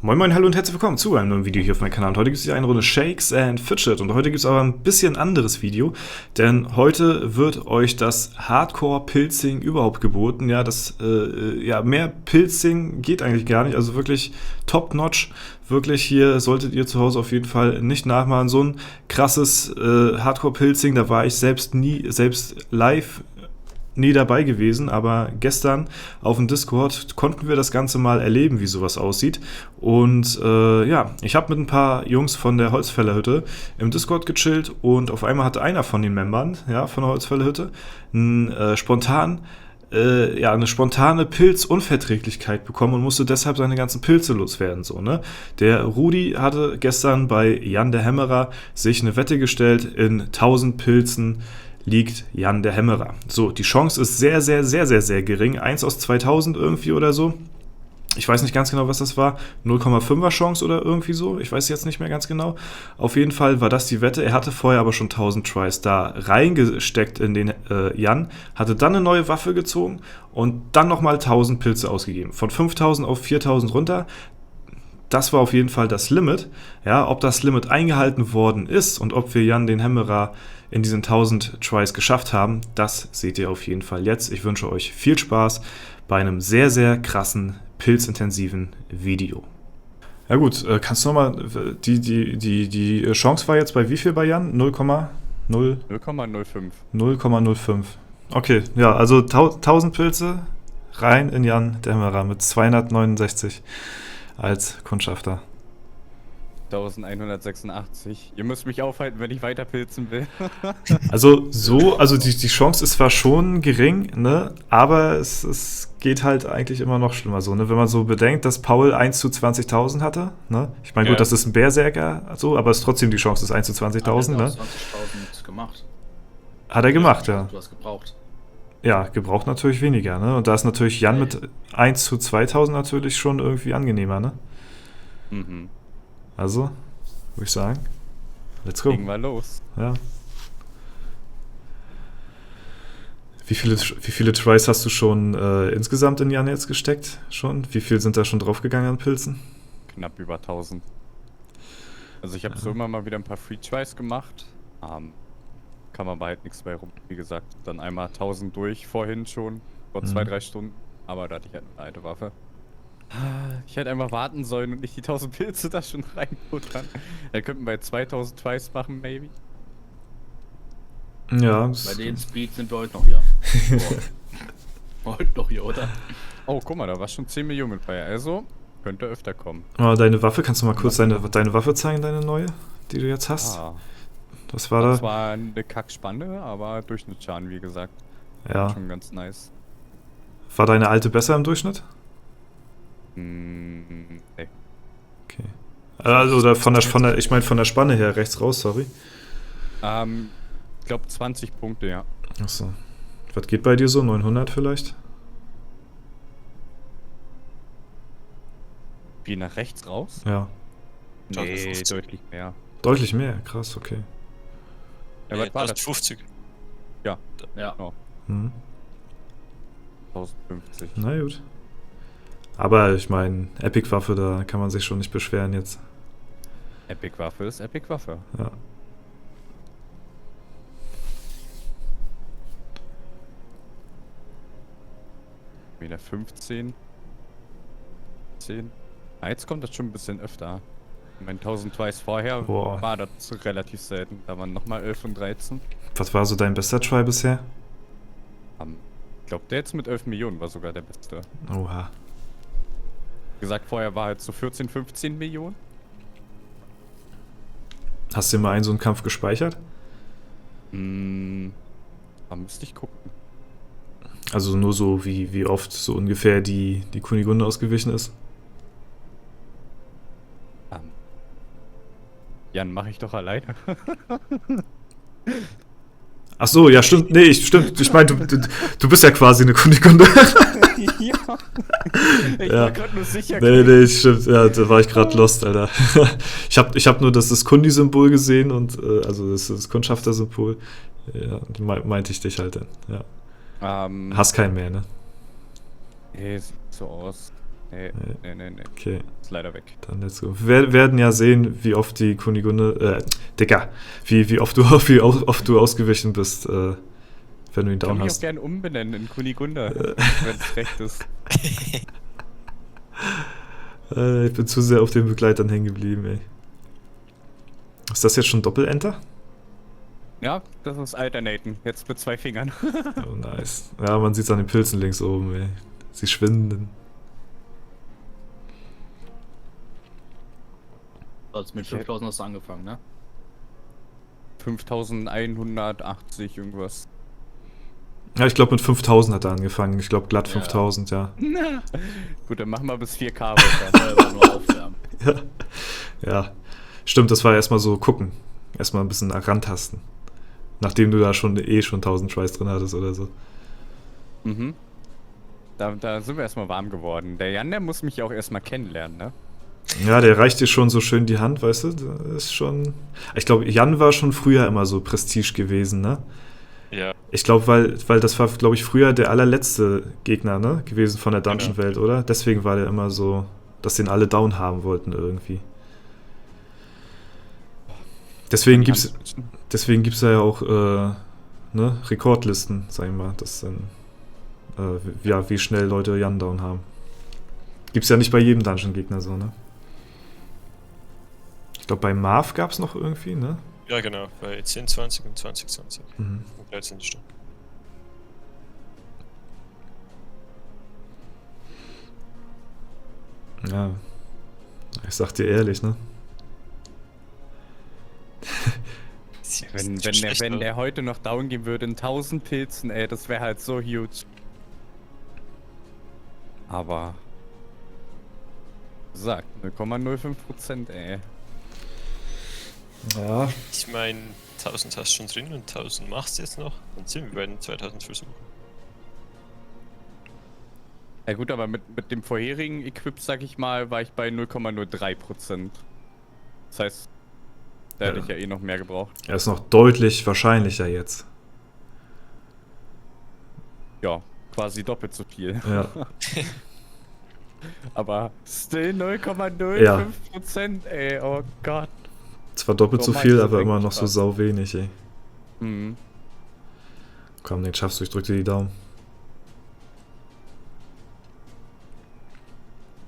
Moin moin, hallo und herzlich willkommen zu einem neuen Video hier auf meinem Kanal. Und heute gibt es hier eine Runde Shakes and Fidget. Und heute gibt es aber ein bisschen anderes Video, denn heute wird euch das Hardcore-Pilzing überhaupt geboten. Ja, mehr Pilzing geht eigentlich gar nicht, also wirklich top-notch. Wirklich, hier solltet ihr zu Hause auf jeden Fall nicht nachmachen. So ein krasses Hardcore-Pilzing, da war ich selbst live nie dabei gewesen, aber gestern auf dem Discord konnten wir das Ganze mal erleben, wie sowas aussieht. Und ich habe mit ein paar Jungs von der Holzfällerhütte im Discord gechillt und auf einmal hatte einer von den Membern, ja, von der Holzfällerhütte eine spontane Pilzunverträglichkeit bekommen und musste deshalb seine ganzen Pilze loswerden. So, ne? Der Rudi hatte gestern bei Jan der Hämmerer sich eine Wette gestellt, in 1000 Pilzen liegt Jan der Hämmerer. So, die Chance ist sehr, sehr, sehr, sehr, sehr gering. 1 aus 2000 irgendwie oder so. Ich weiß nicht ganz genau, was das war. 0,5er Chance oder irgendwie so. Ich weiß jetzt nicht mehr ganz genau. Auf jeden Fall war das die Wette. Er hatte vorher aber schon 1000 Tries da reingesteckt in den Jan, hatte dann eine neue Waffe gezogen und dann nochmal 1000 Pilze ausgegeben. Von 5000 auf 4000 runter. Das war auf jeden Fall das Limit. Ja, ob das Limit eingehalten worden ist und ob wir Jan den Hämmerer in diesen 1000 Tries geschafft haben, das seht ihr auf jeden Fall jetzt. Ich wünsche euch viel Spaß bei einem sehr, sehr krassen, pilzintensiven Video. Ja gut, kannst du nochmal, die Chance war jetzt bei wie viel bei Jan? 0,05. 0,05. Okay, ja, also 1000 Pilze rein in Jan der Hämmerer mit 269 als Kundschafter. 1186. Ihr müsst mich aufhalten, wenn ich weiter pilzen will. Also die Chance ist zwar schon gering, ne, aber es geht halt eigentlich immer noch schlimmer so, ne, wenn man so bedenkt, dass Paul 1 zu 20.000 hatte, ne. Ich meine, gut, das ist ein Berserker, so, aber es ist trotzdem die Chance, ist 1 zu 20.000, ne. 20.000 gemacht. Hat er gemacht, ja. Du hast gebraucht. Ja, gebraucht natürlich weniger, ne, und da ist natürlich Jan mit 1 zu 2000 natürlich schon irgendwie angenehmer, ne. Mhm. Also, würde ich sagen, let's go. Legen wir los. Ja. Wie viele Tries hast du schon insgesamt in Jan jetzt gesteckt? Schon? Wie viel sind da schon draufgegangen an Pilzen? Knapp über 1000. Also ich habe so immer mal wieder ein paar Free Tries gemacht. Kam aber halt nichts bei rum. Wie gesagt, dann einmal 1000 durch vorhin schon. Vor 2-3 Stunden. Aber da hatte ich halt eine alte Waffe. Ich hätte einfach warten sollen und nicht die 1000 Pilze da schon reinbuttern. Da könnten wir 2000 Twice machen, maybe. Ja. Bei den Speeds sind wir heute noch hier. Heute noch hier, oder? Oh, guck mal, da war schon 10 Millionen mit bei. Also, könnte öfter kommen. Oh, deine Waffe, kannst du mal kurz deine Waffe zeigen, deine neue, die du jetzt hast? Was war da? Das war eine Kackspanne, aber Durchschnittsschaden, wie gesagt. Ja. Schon ganz nice. War deine alte besser im Durchschnitt? Nee. Okay. Also, oder von der Spanne her, rechts raus, sorry. Ich glaube 20 Punkte, ja. Achso. Was geht bei dir so? 900 vielleicht? Wie nach rechts raus? Ja. Nee, deutlich mehr. Deutlich mehr? Krass, okay. Ja, was war das? 50. Ja. Ja. 1050. Na gut. Aber ich meine, Epic-Waffe, da kann man sich schon nicht beschweren jetzt. Epic-Waffe ist Epic-Waffe. Ja. Wieder 15. 10. Jetzt kommt das schon ein bisschen öfter. Ich meine, 1000 Twice vorher war das relativ selten. Da waren nochmal 11 und 13. Was war so dein bester Try bisher? Ich glaube, der jetzt mit 11 Millionen war sogar der beste. Oha. Wie gesagt, vorher war halt so 14, 15 Millionen. Hast du dir mal so einen Kampf gespeichert? Da müsste ich gucken. Also nur so, wie oft so ungefähr die Kunigunde ausgewichen ist? Jan, mache ich doch alleine. Ach so, ja, stimmt. Nee, stimmt. Ich meine, du bist ja quasi eine Kunigunde. Ja. Ich war gerade nur sicher. Nee, stimmt. Ja, da war ich gerade lost, Alter. Ich hab nur das Kundi-Symbol gesehen und also das Kundschafter-Symbol. Ja, meinte ich dich halt dann. Ja. Ähm, Hast keinen mehr, ne? Nee, sieht so aus. Nee. Okay, Ist leider weg. dann let's go. Wir werden ja sehen, wie oft die Kunigunde, Digga, wie oft du ausgewichen bist, wenn du ihn Ich kann down mich auch hast. gern umbenennen in Kunigunda, wenn es recht ist. Ich bin zu sehr auf den Begleitern hängen geblieben, ey. Ist das jetzt schon Doppel-Enter? Ja, das ist Alternaten. Jetzt mit 2 Fingern. Oh, nice. Ja, man sieht es an den Pilzen links oben, ey. Sie schwinden. Also mit 5000 hast du angefangen, ne? 5180 irgendwas. Ja, ich glaube mit 5000 hat er angefangen. Ich glaube glatt Ja. 5000, ja. Gut, dann machen wir bis 4K weiter. Selber nur aufwärmen. Ja. Ja. Stimmt, das war erstmal so gucken. Erstmal ein bisschen rantasten. Nachdem du da schon 1000 Tries drin hattest oder so. Mhm. Da sind wir erstmal warm geworden. Der Jan, der muss mich auch erstmal kennenlernen, ne? Ja, der reicht dir schon so schön die Hand, weißt du? Das ist schon. Ich glaube, Jan war schon früher immer so Prestige gewesen, ne? Ja, Ich glaube, weil das war, glaube ich, früher der allerletzte Gegner, ne? Gewesen von der Dungeon-Welt, oder? Deswegen war der immer so, dass den alle down haben wollten irgendwie. Deswegen gibt's ja auch, ne? Rekordlisten, sag ich mal, dass dann, ja, wie schnell Leute Jan down haben. Gibt's ja nicht bei jedem Dungeon-Gegner so, ne? Ich glaube, bei Marv gab's noch irgendwie, ne? ja genau, bei 1020 und 2020. Mhm. Und 13 Stunden. Ja. Ich sag dir ehrlich, ne? Wenn der heute noch down gehen würde in 1000 Pilzen, ey, das wäre halt so huge. Aber. Sagt 0,05%, ey. Ja. Ich meine, 1000 hast du schon drin und 1000 machst du jetzt noch. Dann sind wir bei den 2000 Versuchen. Ja gut, aber mit dem vorherigen Equip, sag ich mal, war ich bei 0,03%. Das heißt, da hätte ich ja eh noch mehr gebraucht. Er ist noch deutlich wahrscheinlicher jetzt. Ja, quasi doppelt so viel. Ja. Aber still 0,05%, ey, oh Gott. Zwar doppelt so So viel, meinst du aber immer eigentlich noch so was? sau wenig, ey. Mhm. Komm, den schaffst du, ich drück dir die Daumen.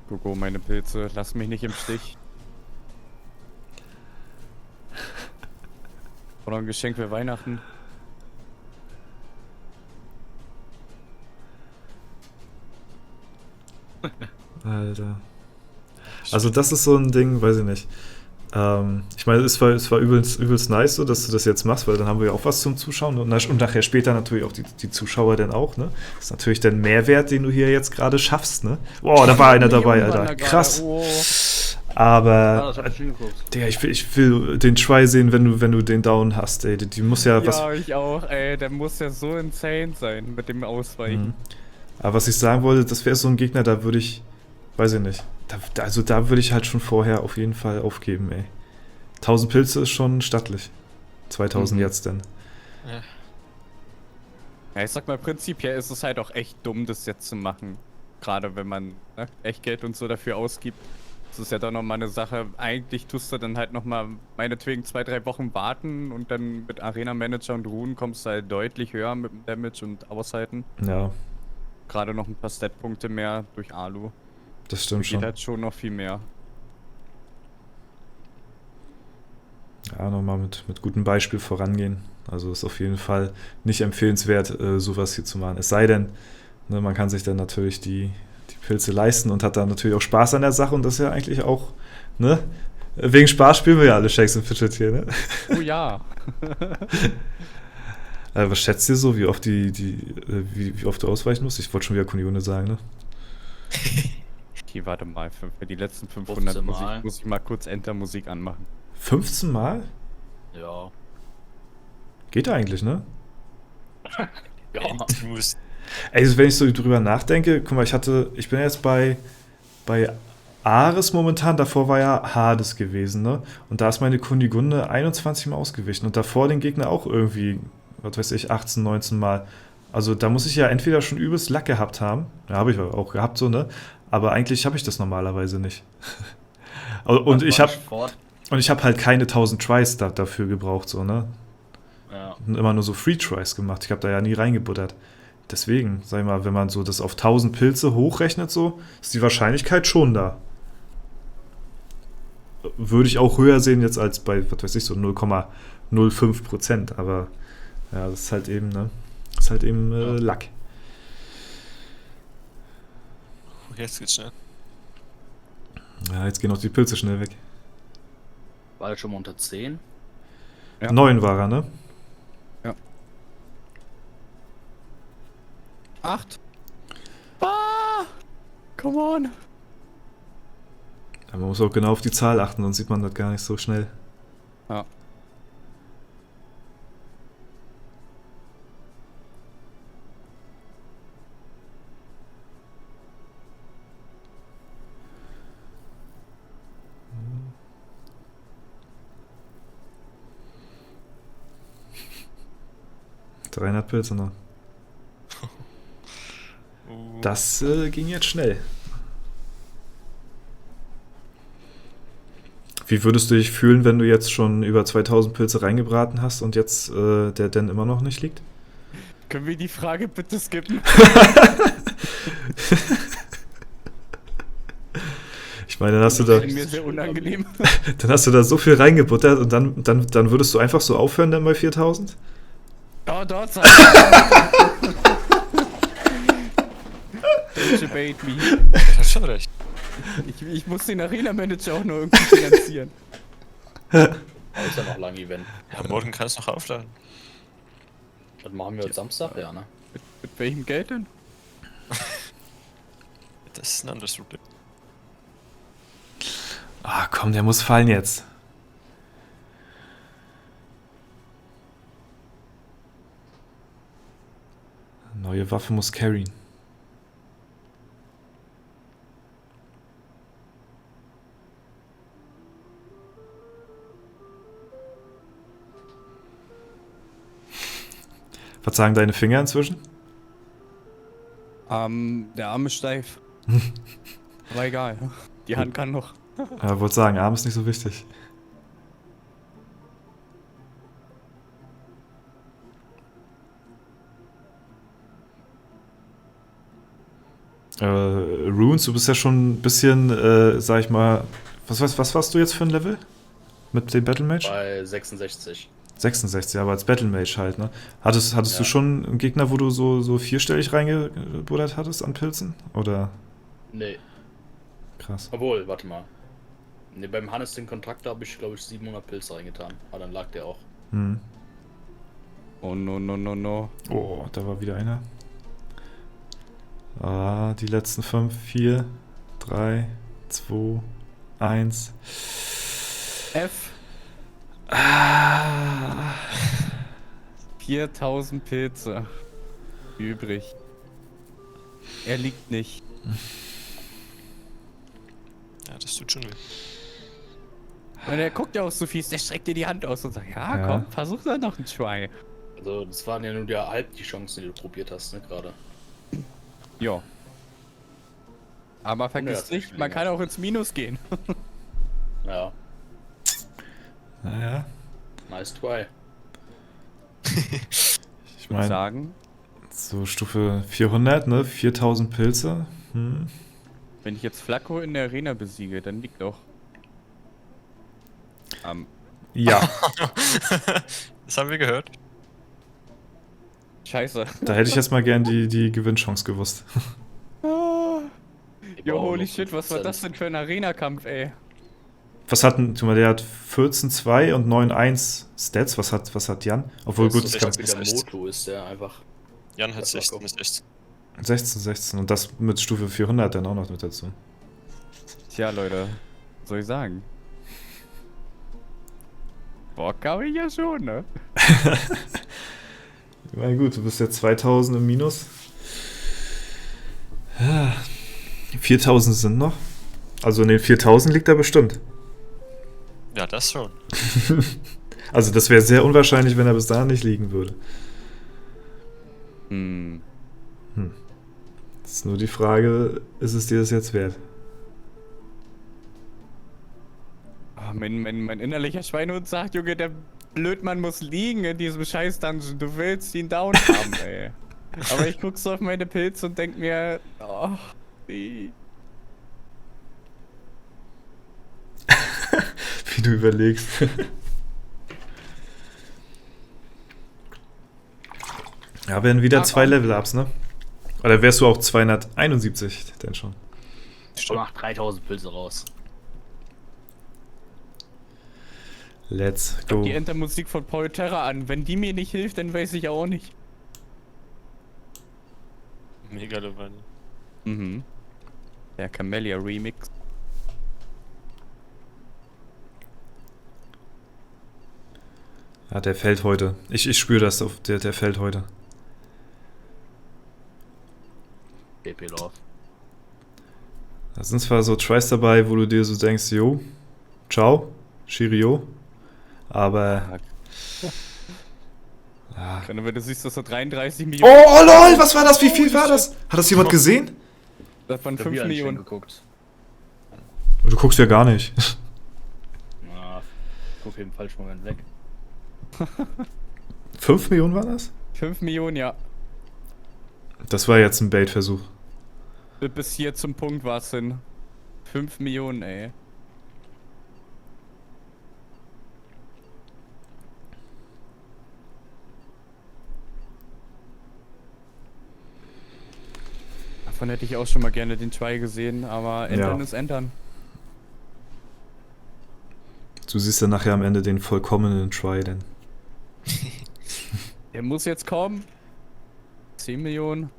Gogo, meine Pilze, lass mich nicht im Stich. Oder ein Geschenk für Weihnachten. Alter. Also das ist so ein Ding, weiß ich nicht. Ich meine, es war übelst nice, so, dass du das jetzt machst, weil dann haben wir ja auch was zum Zuschauen und nachher später natürlich auch die Zuschauer dann auch, ne? Das ist natürlich der Mehrwert, den du hier jetzt gerade schaffst, ne? Boah, da war einer dabei, Alter. Krass. Oh. Aber, das hab ich schon geguckt. Digga, ich will den Try sehen, wenn du den Down hast, ey. Die muss ja was. Ja, ich auch, ey. Der muss ja so insane sein mit dem Ausweichen. Mhm. Aber was ich sagen wollte, das wäre so ein Gegner, da würde ich, weiß ich nicht, da würde ich halt schon vorher auf jeden Fall aufgeben, ey. 1000 Pilze ist schon stattlich. 2000 jetzt denn. Ja. Ja, ich sag mal, prinzipiell ist es halt auch echt dumm, das jetzt zu machen. Gerade wenn man echt Geld und so dafür ausgibt. Das ist ja doch nochmal eine Sache. Eigentlich tust du dann halt nochmal meinetwegen 2-3 Wochen warten und dann mit Arena Manager und Runen kommst du halt deutlich höher mit dem Damage und Aushalten. Ja, Gerade noch ein paar Stat-Punkte mehr durch Alu. das stimmt Geht schon. halt schon noch viel mehr. Ja, nochmal mit gutem Beispiel vorangehen. Also ist auf jeden Fall nicht empfehlenswert, sowas hier zu machen. Es sei denn, ne, man kann sich dann natürlich die Pilze leisten und hat dann natürlich auch Spaß an der Sache und das ist ja eigentlich auch, ne? Wegen Spaß spielen wir ja alle Shakes and Fidget hier, ne? Oh ja. Was schätzt ihr so, wie oft wie oft du ausweichen musst? Ich wollte schon wieder Kunione sagen, ne? Okay, warte mal. Für die letzten 500 15 Mal. muss ich mal kurz Enter-Musik anmachen. 15 Mal? Ja. Geht eigentlich, ne? Ja. Du musst. Ey, also wenn ich so drüber nachdenke, guck mal, ich bin jetzt bei Ares momentan, davor war ja Hades gewesen, ne? Und da ist meine Kunigunde 21 Mal ausgewichen und davor den Gegner auch irgendwie was weiß ich, 18, 19 Mal. Also da muss ich ja entweder schon übelst Lack gehabt haben, ja, habe ich auch gehabt so, ne? Aber eigentlich habe ich das normalerweise nicht. Und ich habe halt keine 1000 Tries dafür gebraucht, so, ne? Ja. Und immer nur so Free Tries gemacht. Ich habe da ja nie reingebuttert. Deswegen, sag ich mal, wenn man so das auf 1000 Pilze hochrechnet, so, ist die Wahrscheinlichkeit schon da. Würde ich auch höher sehen jetzt als bei, was weiß ich, so 0,05%. Aber ja, das ist halt eben, ne? Das ist halt eben Lack. Jetzt geht's schnell. Ja, jetzt gehen auch die Pilze schnell weg. War er schon mal unter 10? Ja. 9 war er, ne? 8. Ah! Come on! Ja, man muss auch genau auf die Zahl achten, sonst sieht man das gar nicht so schnell. Ja. Hm. 300 Pilze noch. Das ging jetzt schnell. Wie würdest du dich fühlen, wenn du jetzt schon über 2000 Pilze reingebraten hast und jetzt der denn immer noch nicht liegt? Können wir die Frage bitte skippen? Ich meine, dann hast du da, Mir sehr unangenehm. dann hast du da so viel reingebuttert und dann würdest du einfach so aufhören dann bei 4000? Oh, dort sei Don't bait me. Du hast schon recht. Ich muss den Arena-Manager auch nur irgendwie finanzieren. Ist ja noch lang Event. Ja, morgen kannst du noch aufladen. Das machen wir heute Samstag, ja, ne? Mit welchem Geld denn? Das ist ein anderes Problem. Ah, komm, der muss fallen jetzt. Neue Waffe muss carryen. Was sagen deine Finger inzwischen? Der Arm ist steif. Aber egal. Die Hand kann noch. Ja, wollte sagen, Arm ist nicht so wichtig. Runes, du bist ja schon ein bisschen, sag ich mal, was warst du jetzt für ein Level? Mit dem Battle Mage? Bei 66. 66, aber als Battle Mage halt, ne? Hattest Ja. du schon einen Gegner, wo du so vierstellig reingebuddert hattest an Pilzen? Oder? Nee. Krass. Obwohl, warte mal. Nee, beim Hannes den Kontraktor habe ich, glaube ich, 700 Pilze reingetan. Aber dann lag der auch. Hm. Oh no no no no. Oh, da war wieder einer. Ah, die letzten 5, 4, 3, 2, 1. F. Ah. 4000 Pilze. Übrig. Er liegt nicht. Ja, das tut schon weh. Und er guckt ja auch so fies, der streckt dir die Hand aus und sagt, ja, Ja. komm, versuch da noch einen Try. Also, das waren ja nur der halb die Chancen, die du probiert hast, ne, gerade. Ja. Aber vergiss Ja, nicht, man kann auch ins Minus gehen. Ja, Naja, nice try. ich meine, Sagen, so Stufe 400, ne? 4000 Pilze. Hm. wenn ich jetzt Flacco in der Arena besiege, dann liegt auch. Ja, Das haben wir gehört. Scheiße. da hätte ich jetzt mal gern die Gewinnchance gewusst. Jo, holy shit, was war das denn für ein Arena-Kampf, ey? Was hat denn, guck mal, der hat 14,2 und 9,1 Stats. Was hat Jan? Obwohl, gut, das kann wieder Moto ist der einfach. Jan hat Das war 16, cool. ist 16. 16 und das mit Stufe 400 dann auch noch mit dazu. Tja, Leute, was soll ich sagen? Bock habe ich ja schon, ne? Ich meine, gut, du bist jetzt 2000 im Minus. 4000 sind noch. Also in den 4000 liegt er bestimmt. Ja, das schon. Also das wäre sehr unwahrscheinlich, wenn er bis dahin nicht liegen würde. Hm. Das ist nur die Frage, ist es dir das jetzt wert? Ah, mein innerlicher Schweinehund sagt, Junge, der Blödmann muss liegen in diesem Scheiß-Dungeon. Du willst ihn down haben, ey. Aber ich guck so auf meine Pilze und denk mir, oh, wie. Wie du überlegst. Ja, werden wieder 2 Level-Ups, ne? Oder wärst du auch 271 denn schon? Ich mach 3000 Pilze raus. Let's go. Die Entermusik von Paul Terra an. Wenn die mir nicht hilft, dann weiß ich auch nicht. Megalovania. Mhm. Der Camellia Remix. Ja, der fällt heute. Ich spüre das, der fällt heute. BP Love. Da sind zwar so Tries dabei, wo du dir so denkst, jo, ciao, Shirio, aber... Ah. Wenn du siehst, dass da 33 Oh, Millionen. oh lol, was war das? Wie viel war das? Hat das jemand gesehen? Das waren Ich hab 5 hier einen Stream Millionen. geguckt. Du guckst ja gar nicht. Na, guck im falschen Moment weg. 5 Millionen war das? 5 Millionen, ja. Das war jetzt ein Bait-Versuch. Bis hier zum Punkt war es hin. 5 Millionen, ey. Davon hätte ich auch schon mal gerne den Try gesehen, aber ändern Ja. ist ändern. Du siehst dann nachher am Ende den vollkommenen Try, denn. Der muss jetzt kommen. 10 Millionen.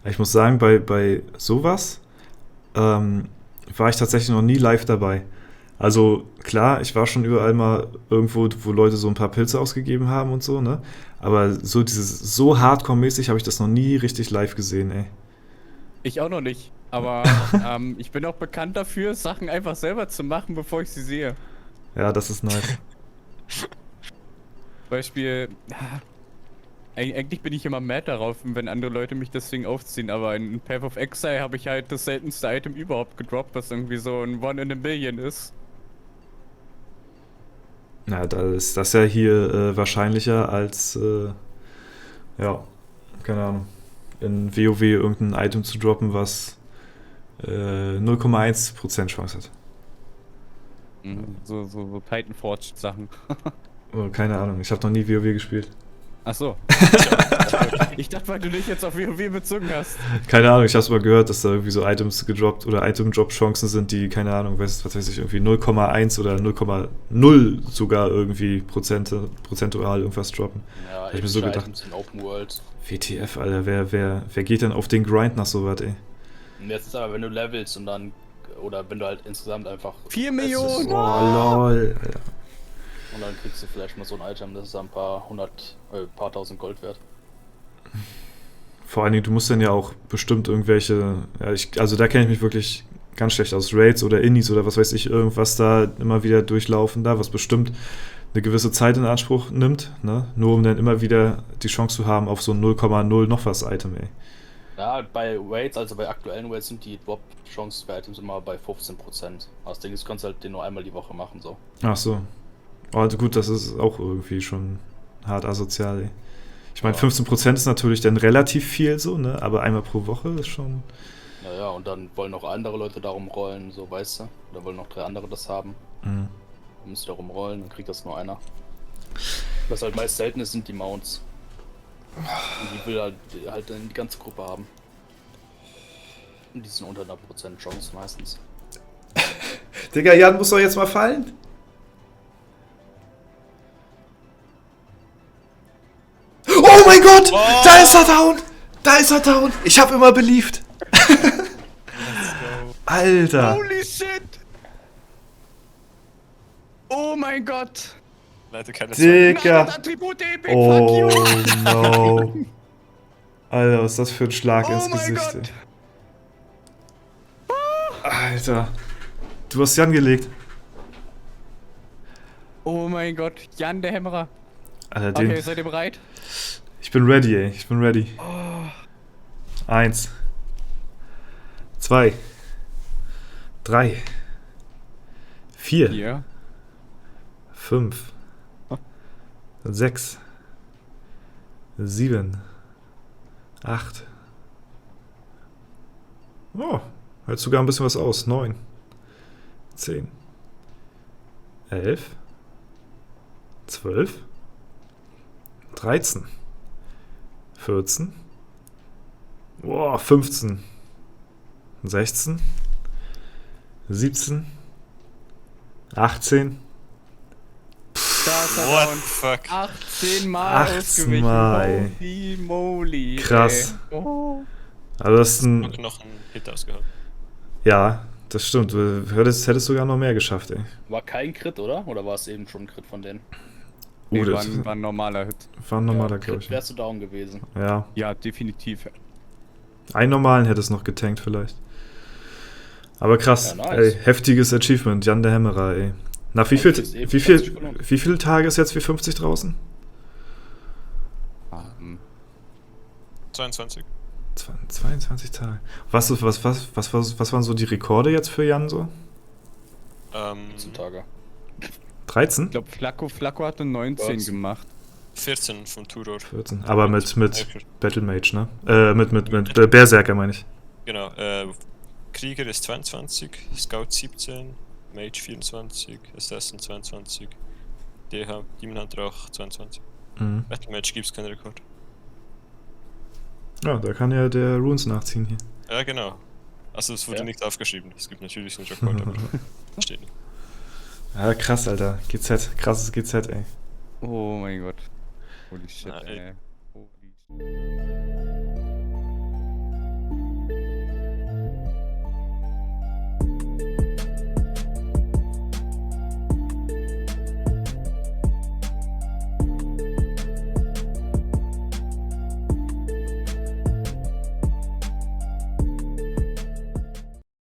Ich muss sagen, bei sowas war ich tatsächlich noch nie live dabei. Also klar, ich war schon überall mal irgendwo, wo Leute so ein paar Pilze ausgegeben haben und so, ne? Aber so Hardcore-mäßig habe ich das noch nie richtig live gesehen, ey. Ich auch noch nicht. Aber ich bin auch bekannt dafür, Sachen einfach selber zu machen, bevor ich sie sehe. Ja, das ist nice. Beispiel, eigentlich bin ich immer mad darauf, wenn andere Leute mich deswegen aufziehen, aber in Path of Exile habe ich halt das seltenste Item überhaupt gedroppt, was irgendwie so ein One in a Million ist. Na, da ist das ja hier wahrscheinlicher als, ja, keine Ahnung, in WoW irgendein Item zu droppen, was 0,1% Chance hat. So Titanforged Sachen. Oh, keine Ahnung, ich habe noch nie WoW gespielt. Ach so. Ich dachte, weil du dich jetzt auf WoW bezogen hast. Keine Ahnung, ich habe mal gehört, dass da irgendwie so Items gedroppt oder Item-Drop-Chancen sind, die, keine Ahnung, was weiß ich, irgendwie 0,1 oder 0,0 sogar irgendwie prozentual irgendwas droppen. Ja, Hab ich mir so gedacht. Items in Open World. WTF, Alter, wer geht denn auf den Grind nach sowas, ey? Und jetzt ist aber, wenn du levelst und dann, oder wenn du halt insgesamt einfach... 4 Millionen! Oh, lol, Alter. Und dann kriegst du vielleicht mal so ein Item, das ist ein paar tausend Gold wert. Vor allen Dingen, du musst dann ja auch bestimmt irgendwelche, ja, also da kenne ich mich wirklich ganz schlecht aus, Raids oder Indies oder was weiß ich, irgendwas da immer wieder durchlaufen da, was bestimmt eine gewisse Zeit in Anspruch nimmt, ne? Nur um dann immer wieder die Chance zu haben auf so ein 0,0 noch was Item, ey. Ja, bei Raids, also bei aktuellen Raids sind die Drop-Chancen für Items immer bei 15%. Das Ding ist, du kannst halt den nur einmal die Woche machen, so. Ach so. Also gut, das ist auch irgendwie schon hart asozial, ey. Ich meine, Ja. 15% ist natürlich dann relativ viel so, ne? Aber einmal pro Woche ist schon... Naja, und dann wollen noch andere Leute darum rollen, so, weißt du? Oder wollen noch 3 andere das haben. Mhm. Dann musst du darum rollen, dann kriegt das nur einer. Was halt meist selten ist, sind die Mounts. Und die will halt dann die ganze Gruppe haben. Und die sind unter 100% Chance meistens. Digga, Jan muss doch jetzt mal fallen. Oh mein Gott! Oh! Da ist er down! Da ist er down! Ich hab immer beliebt. Alter! Holy shit! Oh mein Gott! Leider keine Digga! Nein, Attribut Epic, fuck you! Oh no! Alter, was ist das für ein Schlag Oh ins mein Gesicht, Gott. ey. Alter. Du hast Jan gelegt. Oh mein Gott, Jan der Hämmerer. Alter, den. Okay, seid ihr bereit? Ich bin ready, ey. Ich bin ready. 1, 2, 3, 4, Hier. 5, 6, 7, 8. Oh, hält sogar ein bisschen was aus. 9, 10, 11, 12, 13, 14, 15, 16, 17, 18, Da ist er What down. the fuck? 18 Mal 18 ausgewichen. Mal. Holy moly. Krass. Ey. Oh. Also das ist Und ein. noch ein Hit ausgehauen. Ja, das stimmt. Du hättest sogar noch mehr geschafft, ey. War kein Crit, oder? Oder war es eben schon ein Crit von denen? Nee, Das war ein normaler Hit. war ein normaler, Ja, glaube Crit ich. wärst du down gewesen. Ja. Ja, definitiv. Einen normalen hätte es noch getankt, vielleicht. Aber krass, Ja, nice. ey. Heftiges Achievement. Jan der Hämmerer, ey. Nach wie viel, Das ist eben wie 20 viel, gelohnt. wie viele Tage ist jetzt wie 50 draußen? 22. 22 Tage. Was waren so die Rekorde jetzt für Jan so? Heutzutage. 13? Ich glaube, Flacco hatte 19 Was? gemacht. 14 vom Turor. 14. Aber mit Battle Mage, ne? Mit Berserker, meine ich. Genau, Krieger ist 22, Scout 17, Mage 24, Assassin 22, Demon Hunter auch 22. Mhm. Battle Mage gibt's keinen Rekord. Ja, da kann ja der Runes nachziehen hier. Ja, genau. Also es wurde Ja. nicht aufgeschrieben. Es gibt natürlich einen Rekord, aber steht nicht. Ja, krass, Alter. GZ. Krasses GZ, ey. Oh mein Gott. Holy shit, Na, ey. ey. Holy shit.